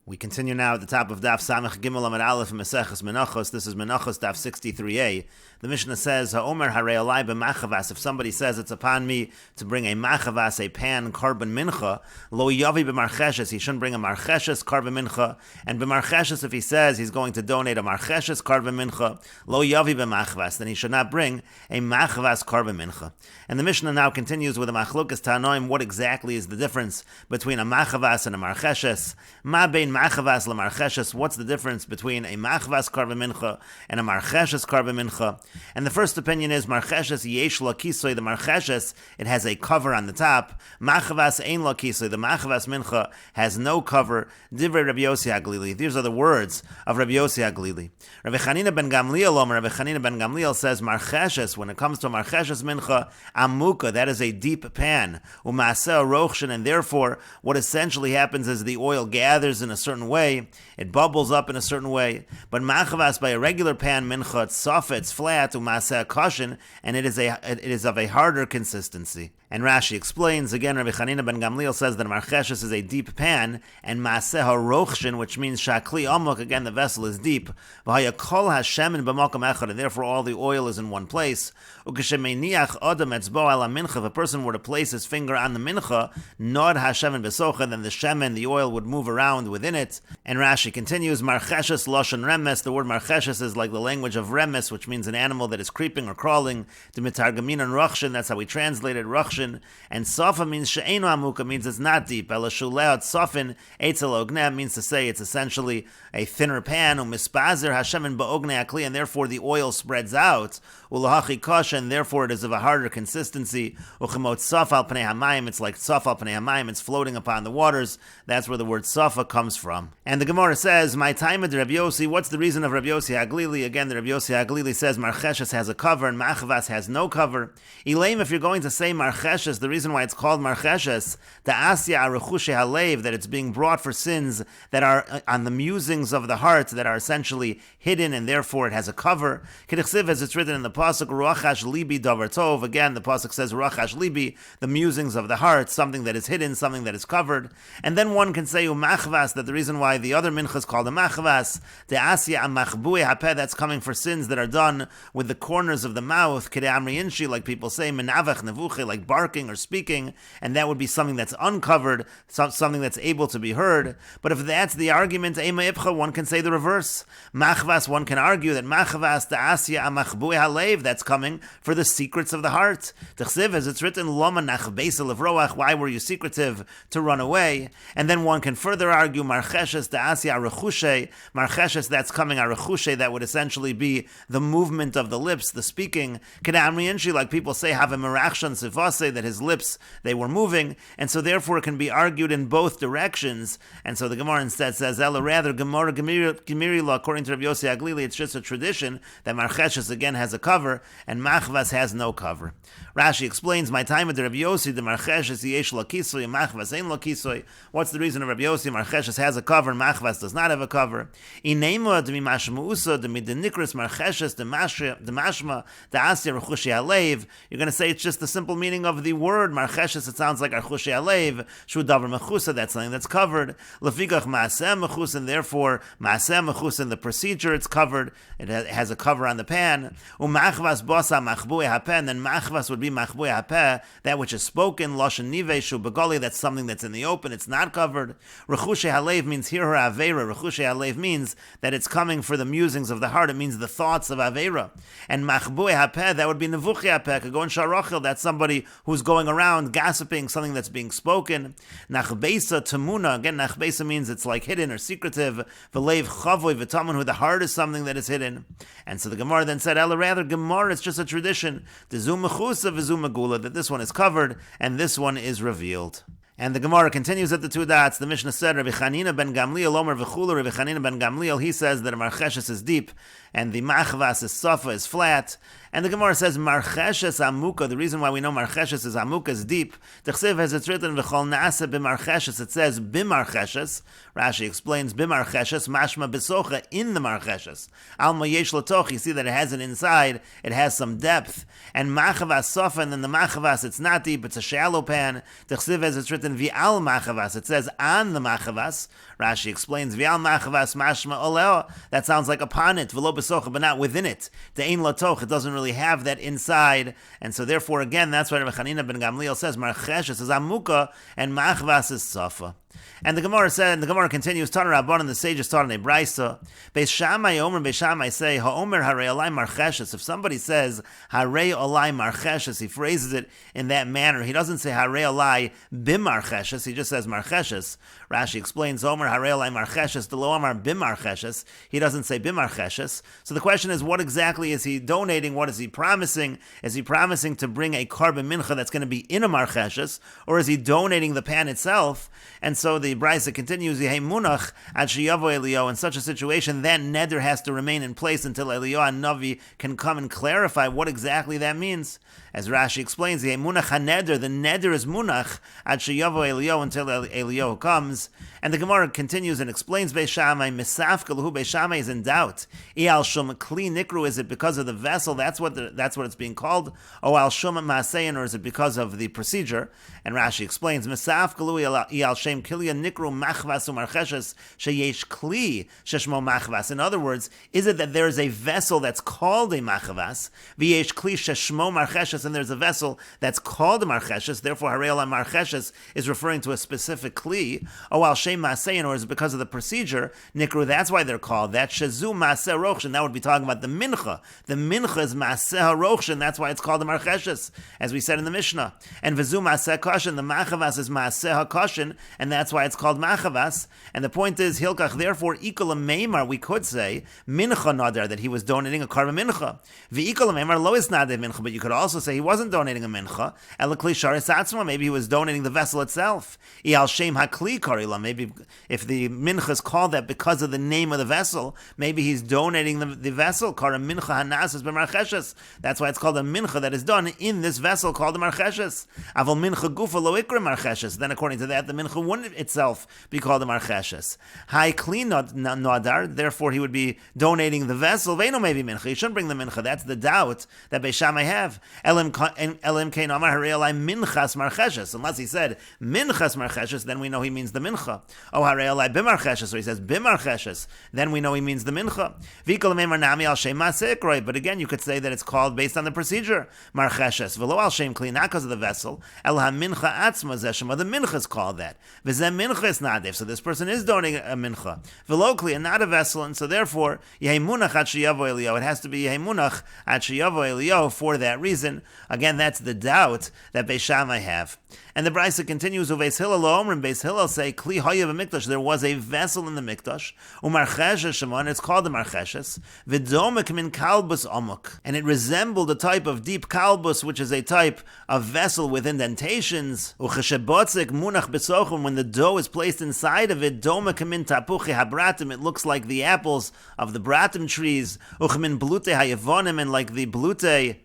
We continue now at the top of Daf Samach Gimel Amud Aleph in Meseches Menachos. This is Menachos Daf 63a. The Mishnah says, "Ha'omer harei alai b'machavas." If somebody says it's upon me to bring a machavas, a pan carbon mincha, lo yavi b'marcheshes. He shouldn't bring a marcheshes carbon mincha. And b'marcheshes, if he says he's going to donate a marcheshes carbon mincha, lo yavi b'machavas, then he should not bring a machavas carbon mincha. And the Mishnah now continues with a machlokas tanoim. What exactly is the difference between a machavas and a marcheshes? Ma bein machavas lemarcheshes. What's the difference between a machavas carbon mincha and a marcheshes carbon mincha? And the first opinion is marcheshes yesh la kisoy. The marcheshes, it has a cover on the top. Machavas ein la kisoy. The machavas mincha has no cover. Divrei Rabbi Yossi HaGlili. These are the words of Rabbi Yossi HaGlili. Rabbi Chanina ben Gamliel Omer. Rabbi Chanina ben Gamliel says marcheshes. When it comes to marcheshes mincha, amuka, that is a deep pan. Umaseh rochshin, and therefore what essentially happens is the oil gathers in a certain way, it bubbles up in a certain way. But machavas, by a regular pan mincha, it's soft, it's flat, umaseh koshin, and it is of a harder consistency. And Rashi explains, again, Rabbi Chanina ben Gamliel says that marcheshes is a deep pan, and maseh harochshin, which means shakli amok, again, the vessel is deep, v'hayakol hashemin b'makom echad, and therefore all the oil is in one place. Ukeshemeniach adam etzbo ala mincha, if a person were to place his finger on the mincha, nod hashemin b'socha, then the shemen, the oil, would move around within it. And Rashi continues, marcheshes lashon remes, the word marcheshes is like the language of remes, which means an animal that is creeping or crawling. The mitargamin and rachshin, that's how we translated rachshin. And sofa means she'enu amuka, means it's not deep. Ela shuleot sofin eitzel ogneh, means to say it's essentially a thinner pan. Umispazer hashemin ba'ogneh akli, and therefore the oil spreads out. Ulahachi kasha, and therefore it is of a harder consistency. Uchemot saf al pnei hamayim, it's like saf al pnei hamayim, it's floating upon the waters. That's where the word safa comes from. And the Gemara says, my time at Rabbi Yossi, what's the reason of Rabbi Yossi HaGlili? Again, the Rabbi Yossi HaGlili says marcheshes has a cover and machavas has no cover. Elaim, if you're going to say marcheshes, the reason why it's called marcheshes, the asya arechushe halev, that it's being brought for sins that are on the musings of the heart, that are essentially hidden, and therefore it has a cover. Kedichsiv, as it's written in the pasuk, ruachash libi davar tov. Again, the pasuk says ruachash libi, the musings of the heart, something that is hidden, something that is covered. And then one can say umachvas, that the reason why the other mincha is called a machvas, the asya amachbui hapeh, that's coming for sins that are done with the corners of the mouth, kede amri inshi, like people say, menavach nevuche, like barking or speaking, and that would be something that's uncovered, something that's able to be heard. But if that's the argument, ema ipcha, one can say the reverse. Machvas, one can argue that machvas, the asya amachbui halev, that's coming for the secrets of the heart. T'chsiv, as it's written, loma nachbeisa levroach, why were you secretive to run away? And then one can further argue marcheshes, the asya arechushe, marcheshes, that's coming arechushe, that would essentially be the movement of the lips, the speaking. Kedamri inshi, like people say, have a mirachshan sifase, that his lips, they were moving, and so therefore it can be argued in both directions. And so the Gemara instead says, Ella, rather, Gemara Gemirila, according to Rabbi Yossi HaGlili, it's just a tradition that marcheshes again has a cover, and machvas has no cover. Rashi explains, my time at the Rabbi Yossi, the marcheshes yesh la kisoy, machvas ein la kisoy. What's the reason of Rabbi Yossi? Marcheshes has a cover, and machvas does not have a cover. Inema demi mashmuusa demi denikris marcheshes the mashma the asya rechushi halev. You're going to say it's just the simple meaning of the word marcheshes. It sounds like archushi halev shu davar mechusa. That's something that's covered. Lefigach maaseh mechus, and therefore maaseh mechus, in the procedure it's covered. It has a cover on the pan. Umachvas bosa machbui hapeh, and then machvas would be machbui hapeh, that which is spoken. Lashon nivei shu begali, that's something that's in the open. It's not covered. Rechushi halev means here her avera. Rechushi halev means that it's coming for the musings of the heart. It means the thoughts of avera. And machbui hapeh, that would be nevuchi hapeh. Kagon sharachil, that's somebody who's going around gossiping something that's being spoken. Nachbeisa tamuna, again, nachbeisa means it's like hidden or secretive. V'leiv chavoy v'tamun, who the heart is something that is hidden. And so the Gemara then said, Ella, rather, Gemara, it's just a tradition. The zumachusa v'zumagula, that this one is covered and this one is revealed. And the Gemara continues at the two dots. The Mishnah said, Rabbi Chanina ben Gamliel, Omer v'chulu, Rabbi Chanina ben Gamliel, he says that a marcheshes is deep, and the machvas is safa, is flat. And the Gemara says, marcheshes amuka, the reason why we know marcheshes is amuka, is deep. T'chsiv, as it's written, v'chol na'aseh b'marcheshes, it says b'marcheshes. Rashi explains, b'marcheshes, mashma b'socha, in the marcheshes. Alma yesh l'toch, you see that it has an inside, it has some depth. And machavas safa, and then the machavas, it's not deep, it's a shallow pan. T'chsiv, as it's written, written V'al machavas. It says on the machavas. Rashi explains V'al machavas mashma oleo. That sounds like upon it, v'lo besocha, but not within it. De'ein latoch. It doesn't really have that inside, and so therefore again that's why Rabbi Chanina ben Gamliel says marcheshes is amuka and machvas is safa. And the Gemara said, and the Gemara continues, Tana Rabban, and the sages taught in a Braisa, Beis Shammai Omer, Beis Shammai say, Ha'omer harei olai marcheshes. If somebody says, harei olai marcheshes, he phrases it in that manner. He doesn't say, harei olai bimarcheshes, he just says marcheshes. Rashi explains, Omer harei olai marcheshes, the lo amar bimarcheshes. He doesn't say bimarcheshes. So the question is, what exactly is he donating? What is he promising? Is he promising to bring a carbon mincha that's going to be in a marcheshes, or is he donating the pan itself? And so the Brisa continues, Munach ad sheyavo Eliyahu. In such a situation, that neder has to remain in place until Eliyahu and Navi can come and clarify what exactly that means. As Rashi explains, Munach haneder, the neder is munach ad sheyavo Eliyahu, until Eliyahu comes. And the Gemara continues and explains Beis Shammai, Misafka lahu, Beis Shammai is in doubt. Ial shum kli nikru, is it because of the vessel? That's what it's being called. O al shum maasein, or is it because of the procedure? And Rashi explains, Misafka lahu ial shem kilya nikru machvas umarcheshes sheyesh kli sheshmo machvas. In other words, is it that there is a vessel that's called a machvas, v'yesh kli sheshmo marcheshes, and there's a vessel that's called a marcheshes, therefore harei olai marcheshes is referring to a specific kli. O al shem maasein, or is it because of the procedure? Nikru, that's why they're called that. Shazu maaseh rochshin, that would be talking about the mincha. The mincha is maaseh rochshin, that's why it's called the marcheshes, as we said in the Mishnah. And v'zu maaseh koshin, the machavas is maaseh koshin, and that's why it's called machavas. And the point is, hilkach, therefore, ikol meimar, we could say, mincha nadar, that he was donating a karba mincha. V'ikol meimar lo is nadar mincha, but you could also say he wasn't donating a mincha. Elakli sharis atzma, maybe he was donating the vessel itself. Ial shem hakli karila, maybe if the mincha is called that because of the name of the vessel, maybe he's donating the vessel. Kara mincha hanas is b'marcheshes. That's why it's called a mincha that is done in this vessel called the marcheshes. Aval mincha gufa lo ikra marcheshes. Then according to that, the mincha wouldn't itself be called a marcheshes. Hai kli nadar, therefore he would be donating the vessel. Veino maybe mincha. He shouldn't bring the mincha. That's the doubt that Beis Shammai have. Elim kein amar harei olai minchas marcheshes. Unless he said minchas marcheshes, then we know he means the mincha. Oh, harei olai bimarcheshes, so he says bimarcheshes, then we know he means the mincha. V'ikol meimar nami al shem maaseh ikroi, but again you could say that it's called based on the procedure, marcheshes, v'lo al shem kli, not because of the vessel, el ha-mincha atzma zeh shema, the mincha is called that. V'zeh mincha is nadif, so this person is donating a mincha. V'lo kli, and not a vessel, and so therefore, yehei munach ad sheyavo Eliyahu, it has to be yehei munach ad sheyavo Eliyahu for that reason. Again, that's the doubt that Beis Shammai have. And the Brisa continues, Uveis Hillel Omer, and Beis Hillel say, Kli Hayav Mikdash, there was a vessel in the Mikdash, Umarcheshes Shemon, it's called the Marcheshes, V'domek min kalbus amuk, and it resembled a type of deep kalbus, which is a type of vessel with indentations. Ucheshebotzik munach besochum, when the dough is placed inside of it, domek min tapuchi habratim, it looks like the apples of the bratim trees, Uchmin blute hayavonim, and like the blute,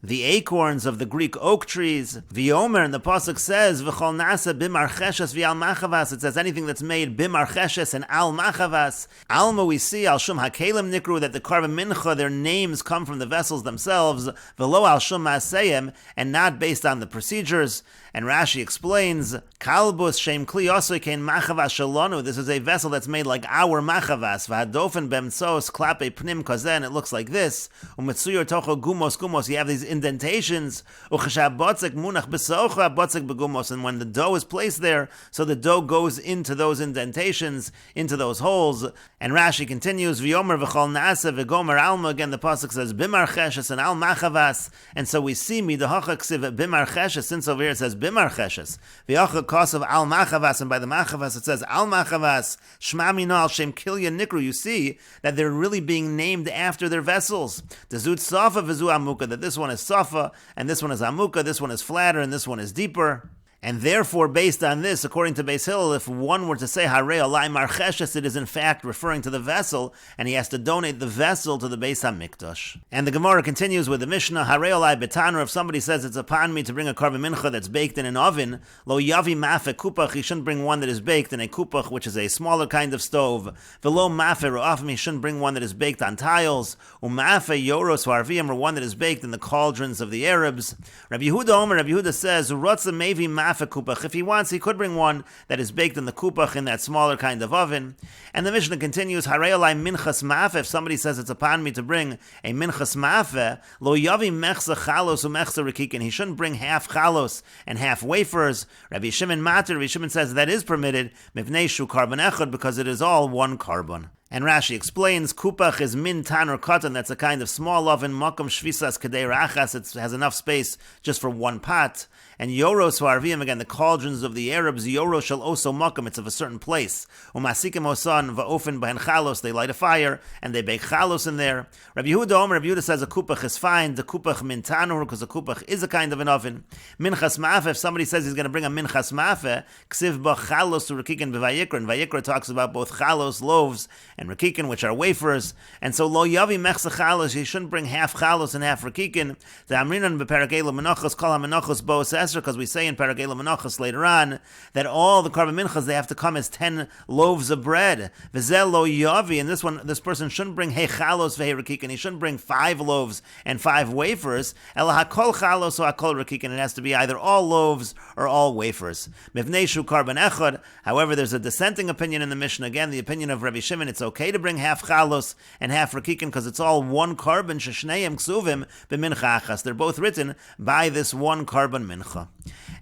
the acorns of the Greek oak trees. V'yomer, and the pasuk says, V'chol nasa bimarcheshes v'al machavas. It says anything that's made bimarcheshes and al machavas. Alma, we see al shum hakelim nikru, that the karva mincha, their names come from the vessels themselves. V'lo al shum maaseyim, and not based on the procedures. And Rashi explains, Kalbus shem kli osoi kein machavas shalonu. This is a vessel that's made like our machavas. V'hadofen bemtzos klape pnim kazen. It looks like this. Umetsuyor tocho gumos gumos. You have these indentations. Ucheshabotzek munach besocha botzek begumos. And when the dough is placed there, so the dough goes into those indentations, into those holes. And Rashi continues, V'yomer v'chol nasa v'gomer alma. Again, the pasuk says bimarcheshes and al machavas. And so we see midahacha ksiv bimarcheshes. Since over here it says bimarcheshes, v'yacha kos of al machavas, and by the machavas it says al machavas, shma mino al shem kilya nikru. You see that they're really being named after their vessels. Dezut safa v'zu amuka, that this one is safa, and this one is amuka, this one is flatter, and this one is deeper. And therefore, based on this, according to Beis Hillel, if one were to say harei olai marcheshes, it is in fact referring to the vessel, and he has to donate the vessel to the Beis HaMikdash. And the Gemara continues with the Mishnah, harei olai betanur, if somebody says it's upon me to bring a karva mincha that's baked in an oven, lo yavi mafe kupach, he shouldn't bring one that is baked in a kupach, which is a smaller kind of stove. Velo mafe ro'afim, he shouldn't bring one that is baked on tiles. Umafe yoros harviyim, or one that is baked in the cauldrons of the Arabs. Rabbi Yehuda Omer, Rabbi Yehuda says, rotza mevi mafe ma'afe kupach. If he wants, he could bring one that is baked in the kupach, in that smaller kind of oven. And the Mishnah continues, harei olai minchas ma'afe. If somebody says it's upon me to bring a minchas ma'afe, lo yavi mechza chalos u'mechza rekikin. He shouldn't bring half chalos and half wafers. Rabbi Shimon matir. Rabbi Shimon says that is permitted, mipnei shu karban echad, because it is all one carbon. And Rashi explains, kupach is min tanur katan, that's a kind of small oven, makom shvisas kadei rachas, it has enough space just for one pot. And yoros harvim, again, the cauldrons of the Arabs, yoros shall also makom, it's of a certain place. Umasikim osan va'ofen b'hen chalos, they light a fire, and they bake chalos in there. Rabbi Yehuda says a kupach is fine, the kupach min tanur, because a kupach is a kind of an oven. Minchas ma'afe, if somebody says he's going to bring a minchas ma'afe, ksiv ba chalos to rekikin b'vayikra, and Vayikra talks about both chalos, loaves, and rekikin, which are wafers, and so lo yavi mechza chalos, he shouldn't bring half chalos and half rekikin. The amrinan beperagela menachos kol ha-menachos bo seser, because we say in paragela menachos later on that all the karban minchas, they have to come as 10 loaves of bread. V'zel lo yavi, and this person shouldn't bring hey chalos v'hei rekikin, he shouldn't bring 5 loaves and 5 wafers. Ela hakol chalos or hakol rekikin, it has to be either all loaves or all wafers. Mivnei shu karban echad. However, there's a dissenting opinion in the Mishnah. Again, the opinion of Rabbi Shimon, it's okay to bring half chalos and half rekikin because it's all one carbon. Sheshneim ksuvim b'mincha achas. They're both written by this one carbon mincha.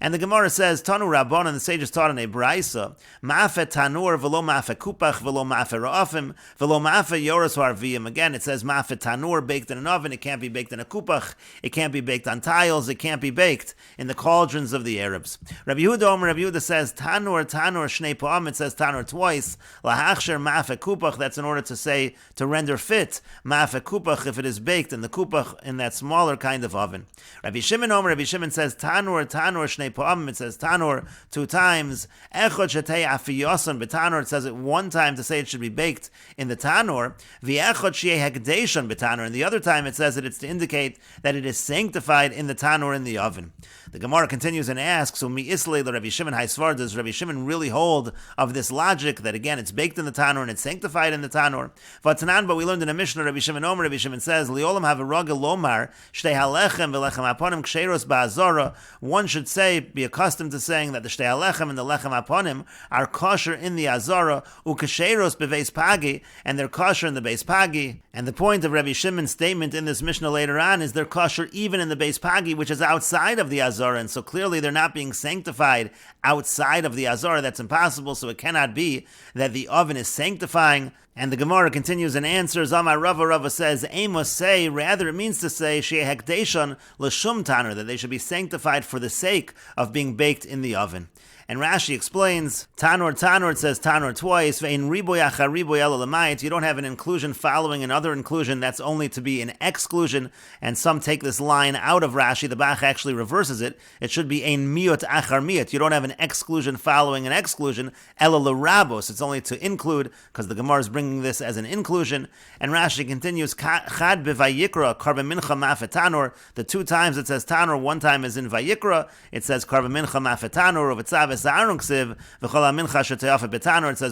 And the Gemara says, Tanu Rabban, and the sages taught in a Braisa, Ma'afe tanur v'lo ma'afe kupach v'lo ma'afe ra'afim v'lo ma'afe yoros harviyim. Again, it says Ma'afe tanur, baked in an oven. It can't be baked in a kupach. It can't be baked on tiles. It can't be baked in the cauldrons of the Arabs. Rabbi Yehuda says tanur shnei pa'am. It says tanur twice. Lahachsher ma'afe kupach. That's in order to say, to render fit ma'afe kupach if it is baked in the kupach, in that smaller kind of oven. Rabbi Shimon says tanur shnei pa'am. It says tanur 2 times. Echod shetei afiyosan b'tanur. It says it 1 time to say it should be baked in the tanur. V'echod sheyeh hekdeshan b'tanur. And the other time it says that it's to indicate that it is sanctified in the tanur, in the oven. The Gemara continues and asks, so mi islei Rabbi Shimon haisvar, does Rabbi Shimon really hold of this logic that again it's baked in the tanur and it's sanctified in the tanur? V'tanan, but we learned in a Mishnah, Rabbi Shimon says, liolam have a ragel lomar shtei halechem v'lechem aponim ksheros ba'azara. One should say, be accustomed to saying that the shtei halechem and the lechem aponim are kosher in the azara, ukesheros beveis pagi, and they're kosher in the beis pagi. And the point of Rabbi Shimon's statement in this Mishnah later on is they're kosher even in the beis pagi, which is outside of the azara. And so clearly they're not being sanctified outside of the azara. That's impossible, so it cannot be that the oven is sanctifying. And the Gemara continues and answers, Amar Rava says, Amos say, rather it means to say, Shei hekdeshon l'shum tanur, that they should be sanctified for the sake of being baked in the oven. And Rashi explains, tanur, it says tanur twice, ve'in riboy achar riboy elo l'mayit. You don't have an inclusion following another inclusion, that's only to be an exclusion, and some take this line out of Rashi. The Bach actually reverses it. It should be ein miyot achar miyot. You don't have an exclusion following an exclusion, elo l'rabos. It's only to include, because the Gemara is bringing this as an inclusion. And Rashi continues, chad b'vayikra, karban mincha ma'afe tanur. The 2 times it says tanur, 1 time is in Vayikra. It says karban mincha ma'afe tanur, of itzav. It says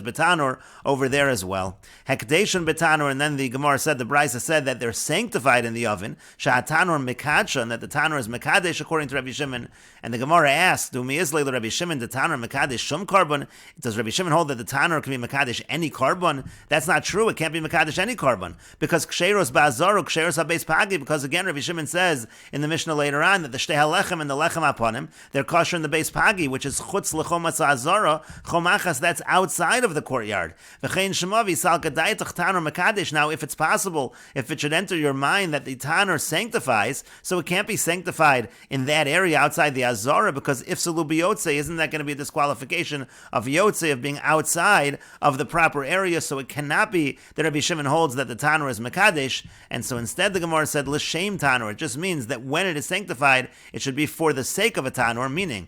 betanur over there as well. Hekdeshan betanur, and then the Gemara said, the Brisa said that they're sanctified in the oven. Sha'atanur mekadsha, and that the tanur is mekadesh according to Rabbi Shimon. And the Gemara asked, do mi islay Rabbi Shimon the tanur mekadesh shum carbon? Does Rabbi Shimon hold that the tanur can be mekadesh any carbon? That's not true. It can't be mekadesh any carbon, because ksheros ba'azaru, ksheros habeis pagi, because again Rabbi Shimon says in the Mishnah later on that the shtei halechem and the lechem aponim, they're kosher in the beis pagi, which is chutz lechomas azara chomachas, that's outside of the courtyard. V'chein shemavi sal kadaytach tanur mekadesh. Now, if it's possible, if it should enter your mind that the tanur sanctifies, so it can't be sanctified in that area outside the azara, because if salu b'yotzei, isn't that going to be a disqualification of yotzei, of being outside of the proper area? So it cannot be that Rabbi Shimon holds that the tanur is mekadesh, and so instead the Gemara said l'shem tanur. It just means that when it is sanctified, it should be for the sake of a tanur, meaning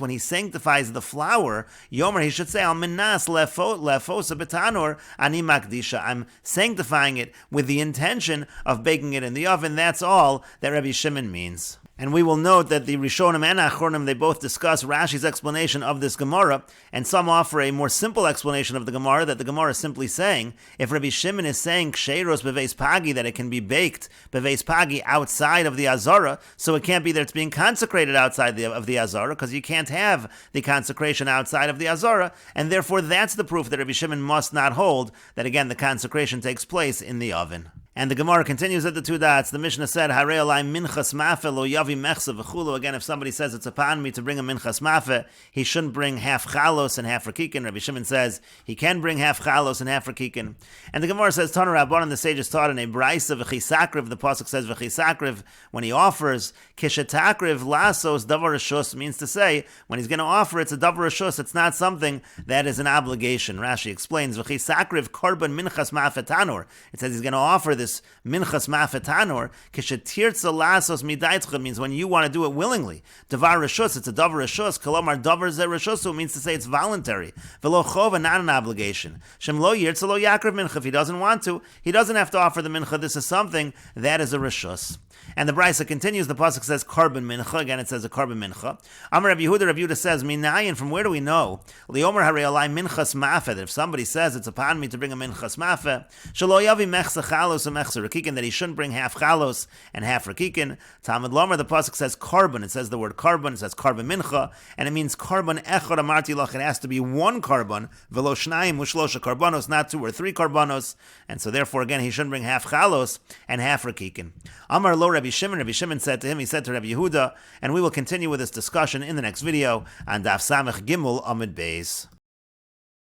when he sanctifies the flour, Yomer, he should say, Al minas lefosa betanur ani makdisha. I'm sanctifying it with the intention of baking it in the oven. That's all that Rabbi Shimon means. And we will note that the Rishonim and Achronim, they both discuss Rashi's explanation of this Gemara, and some offer a more simple explanation of the Gemara, that the Gemara is simply saying, if Rabbi Shimon is saying Ksheros beveis pagi, that it can be baked beveis pagi outside of the Azara, so it can't be that it's being consecrated outside of the Azara, because you can't have the consecration outside of the Azara, and therefore that's the proof that Rabbi Shimon must not hold, that again the consecration takes place in the oven. And the Gemara continues at the two dots. The Mishnah said, Harei alai minchas mafe lo yavi mechsa v'chulu. Again, if somebody says it's upon me to bring a minchas mafe, he shouldn't bring half chalos and half rakikin. Rabbi Shimon says he can bring half chalos and half rakikin. And the Gemara says, Tana Rabbanan, the sages taught in a brisa v'chisakriv. The pasuk says v'chisakriv, when he offers, kishetakriv lasos davar rishus, means to say, when he's going to offer, it's a davar rishus. It's not something that is an obligation. Rashi explains, v'chisakriv korban minchas mafe tanur. It says he's going to offer this minchas mafet tanur, kishetirtza lasos midaitcha, means when you want to do it willingly. Davar rishus, it's a davar rishus. Kolomar davar ze rishusu, means to say it's voluntary. Velo chova, not an obligation. Shem lo yirtza lo yakriv mincha, if he doesn't want to, he doesn't have to offer the mincha. This is something that is a rishus. And the brisa continues, the pasuk says korban mincha, again it says a korban mincha. Amar Rabbi Yehuda says, minayin, from where do we know? Liomer harei alai minchas mafeh, that if somebody says it's upon me to bring a minchas mafeh, shelo yavi mechsa chalos and mechsa rakikin, that he shouldn't bring half chalos and half rakikin. Talmud lomer, the pasuk says korban, it says the word korban, it says korban mincha, and it means korban echad amarti lach, it has to be one korban, velo shnayim ushlosha korbanos, not two or three korbanos, and so therefore again he shouldn't bring half chalos and half rakikin. Amar lo Rabbi Shimon said to him, he said to Rabbi Yehuda, and we will continue with this discussion in the next video on Daf Samech Gimel Amud Beis.